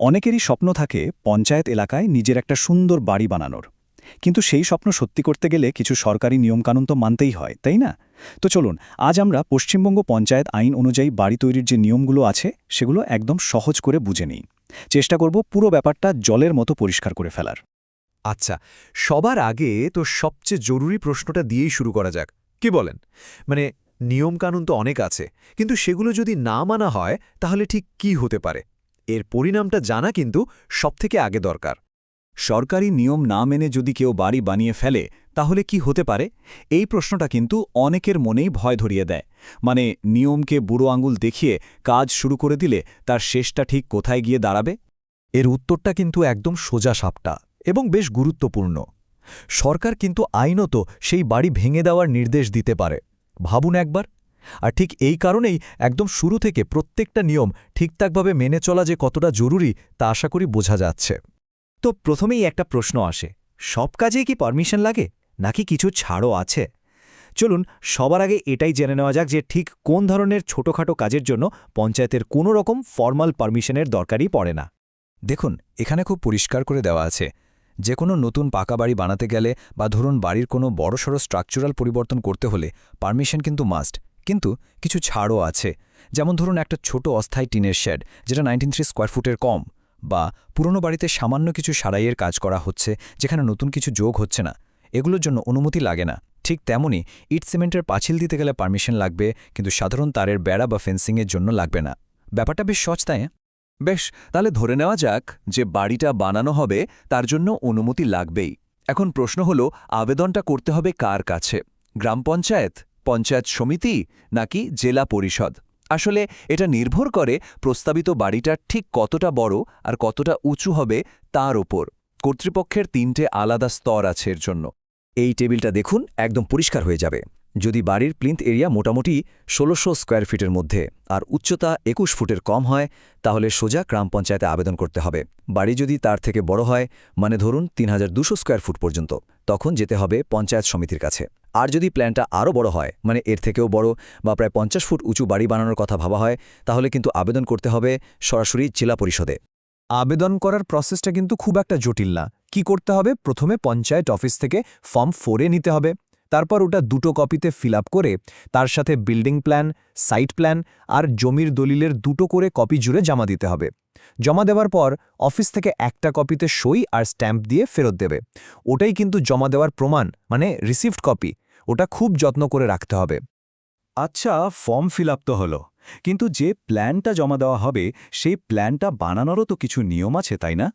অনেকেরই স্বপ্ন থাকে পঞ্চায়েত এলাকায় নিজের একটা সুন্দর বাড়ি বানানোর, কিন্তু সেই স্বপ্ন সত্যি করতে গেলে কিছু সরকারি নিয়মকানুন তো মানতেই হয়, তাই না? তো চলুন, আজ আমরা পশ্চিমবঙ্গ পঞ্চায়েত আইন অনুযায়ী বাড়ি তৈরির যে নিয়মগুলো আছে সেগুলো একদম সহজ করে বুঝে নিই। চেষ্টা করব পুরো ব্যাপারটা জলের মতো পরিষ্কার করে ফেলার। আচ্ছা, সবার আগে তো সবচেয়ে জরুরি প্রশ্নটা দিয়েই শুরু করা যাক। কি বলেন? মানে নিয়মকানুন তো অনেক আছে, কিন্তু সেগুলো যদি না মানা হয় তাহলে ঠিক কি হতে পারে? এর পরিণামটা জানা কিন্তু সবথেকে আগে দরকার। সরকারি নিয়ম না মেনে যদি কেউ বাড়ি বানিয়ে ফেলে তাহলে কি হতে পারে, এই প্রশ্নটা কিন্তু অনেকের মনেই ভয় ধরিয়ে দেয়। মানে নিয়মকে বুড়ো আঙুল দেখিয়ে কাজ শুরু করে দিলে তার শেষটা ঠিক কোথায় গিয়ে দাঁড়াবে? এর উত্তরটা কিন্তু একদম সোজা সাপটা এবং বেশ গুরুত্বপূর্ণ। সরকার কিন্তু আইনত সেই বাড়ি ভেঙে দেওয়ার নির্দেশ দিতে পারে। ভাবুন একবার। আর ঠিক এই কারণেই একদম শুরু থেকে প্রত্যেকটা নিয়ম ঠিকঠাকভাবে মেনে চলা যে কতটা জরুরি তা আশা করি বোঝা যাচ্ছে। তো প্রথমেই একটা প্রশ্ন আসে, সব কাজেই কি পারমিশন লাগে, নাকি কিছু ছাড়ও আছে? চলুন সবার আগে এটাই জেনে নেওয়া যাক যে ঠিক কোন ধরনের ছোটখাটো কাজের জন্য পঞ্চায়েতের কোনো রকম ফর্মাল পারমিশনের দরকারই পড়ে না। দেখুন, এখানে খুব পরিষ্কার করে দেওয়া আছে, যে কোনো নতুন পাকা বাড়ি বানাতে গেলে বা ধরুন বাড়ির কোনো বড়সড় স্ট্রাকচারাল পরিবর্তন করতে হলে পারমিশন কিন্তু মাস্ট, কিন্তু কিছু ছাড়ও আছে। যেমন ধরুন একটা ছোট অস্থায়ী টিনের শেড যেটা 93 স্কোয়ার ফুটের কম, বা পুরনো বাড়িতে সামান্য কিছু সারাইয়ের কাজ করা হচ্ছে যেখানে নতুন কিছু যোগ হচ্ছে না, এগুলোর জন্য অনুমতি লাগে না। ঠিক তেমনই ইট সিমেন্টের পাঁচিল দিতে গেলে পারমিশন লাগবে, কিন্তু সাধারণ তারের বেড়া বা ফেন্সিংয়ের জন্য লাগবে না। ব্যাপারটা বেশ সহজ, তাই না? বেশ, তাহলে ধরে নেওয়া যাক যে বাড়িটা বানানো হবে, তার জন্য অনুমতি লাগবেই। এখন প্রশ্ন হলো, আবেদনটা করতে হবে কার কাছে? গ্রাম পঞ্চায়েত, পঞ্চায়েত সমিতি, নাকি জেলা পরিষদ? আসলে এটা নির্ভর করে প্রস্তাবিত বাড়িটা ঠিক কতটা বড় আর কতটা উঁচু হবে তার ওপর। কর্তৃপক্ষের 3টে আলাদা স্তর আছে এর জন্য। এই টেবিলটা দেখুন, একদম পরিষ্কার হয়ে যাবে। যদি বাড়ির প্লিন্থ এরিয়া মোটামুটি ১৬০০ স্কোয়ার ফিটের মধ্যে আর উচ্চতা ২১ ফুটের কম হয়, তাহলে সোজা গ্রাম পঞ্চায়েতে আবেদন করতে হবে। বাড়ি যদি তার থেকে বড় হয়, মানে ধরুন ৩২০০ স্কোয়ার ফুট পর্যন্ত, তখন যেতে হবে পঞ্চায়েত সমিতির কাছে। আর যদি প্ল্যানটা আরও বড় হয়, মানে এর থেকেও বড় বা প্রায় ৫০ ফুট উঁচু বাড়ি বানানোর কথা ভাবা হয়, তাহলে কিন্তু আবেদন করতে হবে সরাসরি জেলা পরিষদে। আবেদন করার প্রসেসটা কিন্তু খুব একটা জটিল না। কি করতে হবে? প্রথমে পঞ্চায়েত অফিস থেকে ফর্ম 4 নিতে হবে। তারপর ওটা 2টো কপিতে ফিল করে তার সাথে বিল্ডিং প্ল্যান, সাইট প্ল্যান আর জমির দলিলের 2টো করে কপি জুড়ে জমা দিতে হবে। জমা দেওয়ার পর অফিস থেকে একটা কপিতে সই আর স্ট্যাম্প দিয়ে ফেরত দেবে। ওটাই কিন্তু জমা দেওয়ার প্রমাণ, মানে রিসিভড কপি। ওটা খুব যত্ন করে রাখতে হবে। আচ্ছা, ফর্ম ফিল আপ তো হলো, কিন্তু যে প্ল্যানটা জমা দেওয়া হবে সেই প্ল্যানটা বানানোরও তো কিছু নিয়ম আছে, তাই না?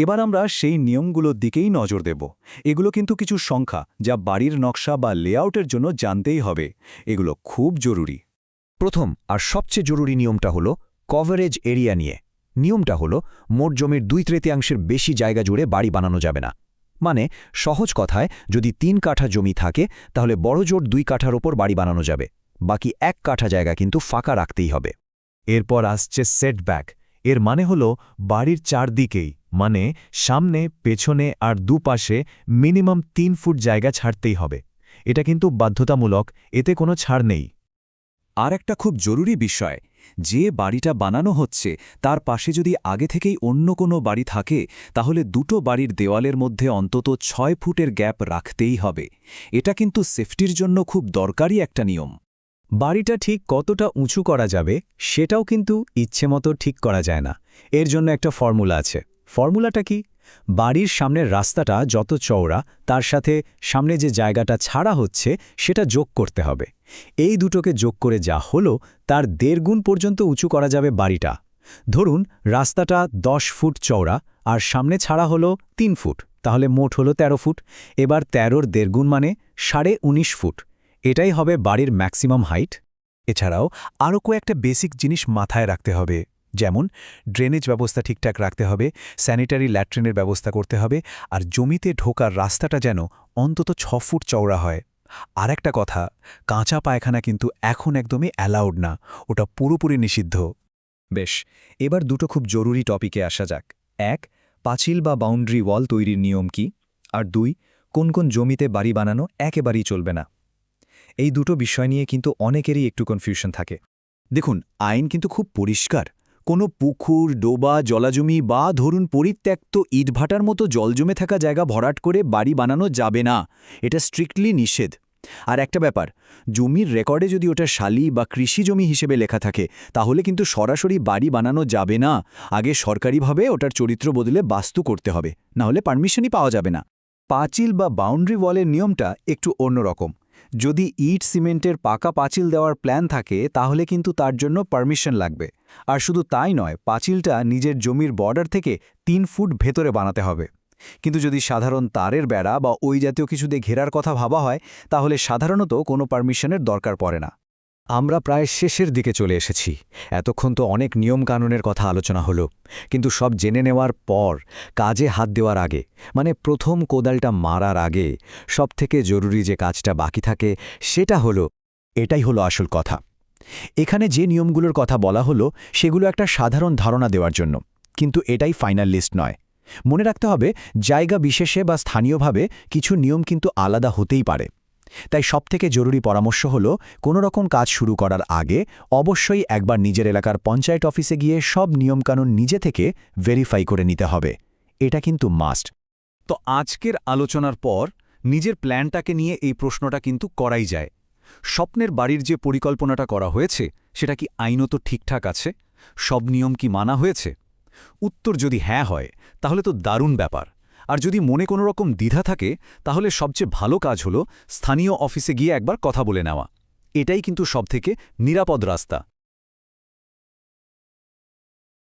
এবার আমরা সেই নিয়মগুলোর দিকেই নজর দেব। এগুলো কিন্তু কিছু সংখ্যা যা বাড়ির নকশা বা লেআউটের জন্য জানতেই হবে। এগুলো খুব জরুরি। প্রথম আর সবচেয়ে জরুরি নিয়মটা হলো কভারেজ এরিয়া নিয়ে। নিয়মটা হলো মোট জমির 2/3 বেশি জায়গা জুড়ে বাড়ি বানানো যাবে না। মানে সহজ কথায়, যদি 3 কাঠা জমি থাকে তাহলে বড় জোর 2 কাঠার ওপর বাড়ি বানানো যাবে, বাকি 1 কাঠা জায়গা কিন্তু ফাঁকা রাখতেই হবে। এরপর আসছে সেটব্যাক। এর মানে হলো বাড়ির চারদিকেই, মানে সামনে, পেছনে আর দুপাশে মিনিমাম 3 ফুট জায়গা ছাড়তেই হবে। এটা কিন্তু বাধ্যতামূলক, এতে কোনো ছাড় নেই। আর একটা খুব জরুরি বিষয়, যে বাড়িটা বানানো হচ্ছে তার পাশে যদি আগে থেকেই অন্য কোনো বাড়ি থাকে, তাহলে দুটো বাড়ির দেওয়ালের মধ্যে অন্তত 6 ফুটের গ্যাপ রাখতেই হবে। এটা কিন্তু সেফটির জন্য খুব দরকারি একটা নিয়ম। বাড়িটা ঠিক কতটা উঁচু করা যাবে সেটাও কিন্তু ইচ্ছেমতো ঠিক করা যায় না। এর জন্য একটা ফর্মুলা আছে। ফর্মুলাটা কি? বাড়ির সামনের রাস্তাটা যত চওড়া, তার সাথে সামনে যে জায়গাটা ছাড়া হচ্ছে সেটা যোগ করতে হবে। এই দুটোকে যোগ করে যা হলো, তার 1.5 গুণ পর্যন্ত উঁচু করা যাবে বাড়িটা। ধরুন রাস্তাটা 10 ফুট চওড়া আর সামনে ছাড়া হলো 3 ফুট, তাহলে মোট হলো 13 ফুট। এবার 13-র 1.5 গুণ মানে 19.5 ফুট। এটাই হবে বাড়ির ম্যাক্সিমাম হাইট। এছাড়াও আরও কয়েকটা বেসিক জিনিস মাথায় রাখতে হবে, যেমন ড্রেনেজ ব্যবস্থা ঠিকঠাক রাখতে হবে, স্যানিটারি ল্যাট্রিনের ব্যবস্থা করতে হবে, আর জমিতে ঢোকার রাস্তাটা যেন অন্তত 6 ফুট চওড়া হয়। আর একটা কথা, কাঁচা পায়খানা কিন্তু এখন একদমই অ্যালাউড না, ওটা পুরোপুরি নিষিদ্ধ। বেশ, এবার দুটো খুব জরুরি টপিকে আসা যাক। 1, পাঁচিল বা বাউন্ডারি ওয়াল তৈরির নিয়ম কি? আর 2, কোন কোন জমিতে বাড়ি বানানো একেবারেই চলবে না। এই দুটো বিষয় নিয়ে কিন্তু অনেকেরই একটু কনফিউশন থাকে। দেখুন, আইন কিন্তু খুব পরিষ্কার। কোনো পুকুর, ডোবা, জলাজমি বা ধরুন পরিত্যক্ত ইটভাটার মতো জল জমে থাকা জায়গা ভরাট করে বাড়ি বানানো যাবে না। এটা স্ট্রিক্টলি নিষেধ। আর একটা ব্যাপার, জমির রেকর্ডে যদি ওটা শালি বা কৃষি জমি হিসেবে লেখা থাকে তাহলে কিন্তু সরাসরি বাড়ি বানানো যাবে না। আগে সরকারিভাবে ওটার চরিত্র বদলে বাস্তু করতে হবে, না হলে পারমিশনই পাওয়া যাবে না। পাঁচিল বা বাউন্ডারি ওয়ালের নিয়মটা একটু অন্যরকম। যদি ইট সিমেন্টের পাকা পাঁচিল দেওয়ার প্ল্যান থাকে তাহলে কিন্তু তার জন্য পারমিশন লাগবে। আর শুধু তাই নয়, পাঁচিলটা নিজের জমির বর্ডার থেকে 3 ফুট ভেতরে বানাতে হবে। কিন্তু যদি সাধারণ তারের বেড়া বা ওই জাতীয় কিছু দিয়ে ঘেরার কথা ভাবা হয় তাহলে সাধারণত কোনো পারমিশনের দরকার পড়ে না। আমরা প্রায় শেষের দিকে চলে এসেছি। এতক্ষণ তো অনেক নিয়মকানুনের কথা আলোচনা হলো, কিন্তু সব জেনে নেওয়ার পর কাজে হাত দেওয়ার আগে, মানে প্রথম কোদালটা মারার আগে সবথেকে জরুরি যে কাজটা বাকি থাকে সেটা হলো, এটাই হলো আসল কথা। এখানে যে নিয়মগুলোর কথা বলা হলো সেগুলো একটা সাধারণ ধারণা দেওয়ার জন্য, কিন্তু এটাই ফাইনাল লিস্ট নয়। মনে রাখতে হবে, জায়গা বিশেষে বা স্থানীয়ভাবে কিছু নিয়ম কিন্তু আলাদা হতেই পারে। তাই সবথেকে জরুরি পরামর্শ হল, কোনো রকম কাজ শুরু করার আগে অবশ্যই একবার নিজের এলাকার পঞ্চায়েত অফিসে গিয়ে সব নিয়মকানুন নিজে থেকে ভেরিফাই করে নিতে হবে। এটা কিন্তু মাস্ট। তো আজকের আলোচনার পর নিজের প্ল্যানটাকে নিয়ে এই প্রশ্নটা কিন্তু করাই যায়। স্বপ্নের বাড়ির যে পরিকল্পনাটা করা হয়েছে সেটা কি আইনত ঠিকঠাক আছে? সব নিয়ম কি মানা হয়েছে? উত্তর যদি হ্যাঁ হয় তাহলে তো দারুণ ব্যাপার। আর যদি মনে কোনো রকম দ্বিধা থাকে তাহলে সবচেয়ে ভালো কাজ হলো স্থানীয় অফিসে গিয়ে একবার কথা বলে নেওয়া। এটাই কিন্তু সবথেকে নিরাপদ রাস্তা।